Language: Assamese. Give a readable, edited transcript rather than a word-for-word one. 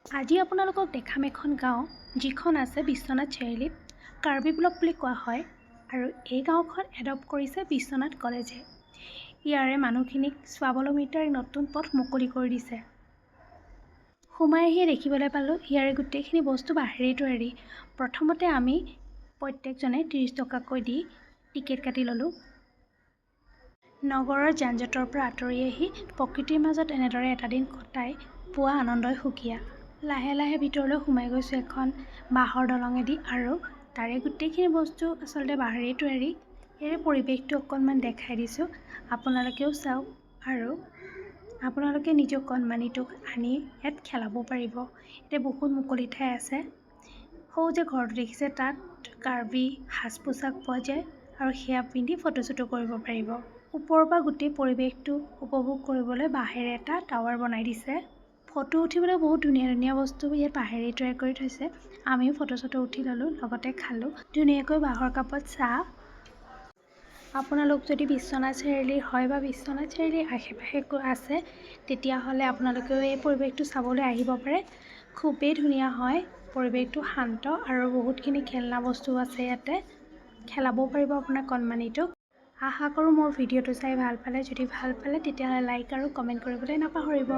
আজি আপোনালোকক দেখাম এখন গাঁও যিখন আছে বিশ্বনাথ চাৰিআলিত কাৰ্বি ব্লক বুলি কোৱা হয় আৰু এই গাঁওখন এডপ্ট কৰিছে বিশ্বনাথ কলেজে। ইয়াৰে মানুহখিনিক স্বাৱলম্বিতাৰ নতুন পথ মুকলি কৰি দিছে। সোমাই আহিয়ে দেখিবলৈ পালোঁ ইয়াৰে গোটেইখিনি বস্তু বাঁহেৰেই তৈয়াৰী। প্ৰথমতে আমি প্ৰত্যেকজনে ৩০ টকাকৈ দি টিকেট কাটি ল'লোঁ। নগৰৰ যান-জঁটৰ পৰা আঁতৰি আহি প্ৰকৃতিৰ মাজত এনেদৰে এটা দিন কটাই পোৱা আনন্দই সুকীয়া। লাহে লাহে ভিতৰলৈ সোমাই গৈছোঁ এখন বাঁহৰ দলঙেদি আৰু তাৰে গোটেইখিনি বস্তু আচলতে বাঁহেৰেই তৈয়াৰী। ইয়াৰে পৰিৱেশটো অকণমান দেখাই দিছোঁ, আপোনালোকেও চাওক আৰু আপোনালোকে নিজৰ কণমানিটোক আনি ইয়াত খেলাব পাৰিব। ইয়াতে বহুত মুকলি ঠাই আছে। সৌ যে ঘৰটো দেখিছে তাত কাৰ্বি সাজ-পোছাক পোৱা যায় আৰু সেয়া পিন্ধি ফটো-চটো কৰিব পাৰিব। ওপৰৰ পৰা গোটেই পৰিৱেশটো উপভোগ কৰিবলৈ বাঁহেৰে এটা টাৱাৰ বনাই দিছে। ফটো উঠিবলৈ বহুত ধুনীয়া ধুনীয়া বস্তু ইয়াত বাঁহেৰেই তৈয়াৰ কৰি থৈছে। আমিও ফটো-চটো উঠি ল'লোঁ, লগতে খালোঁ ধুনীয়াকৈ বাঁহৰ কাপত চাহ। আপোনালোক যদি বিশ্বনাথ চাৰিআলিৰ হয় বা বিশ্বনাথ চাৰিআলিৰ আশে-পাশে আছে তেতিয়াহ'লে আপোনালোকেও এই পৰিৱেশটো চাবলৈ আহিব পাৰে। খুবেই ধুনীয়া হয়, পৰিৱেশটো শান্ত আৰু বহুতখিনি খেলনা বস্তু আছে ইয়াতে। খেলাবও পাৰিব আপোনাৰ কণমানিটোক। আশা কৰোঁ মোৰ ভিডিঅ'টো চাই ভাল পালে। যদি ভাল পালে তেতিয়াহ'লে লাইক আৰু কমেণ্ট কৰিবলৈ নাপাহৰিব।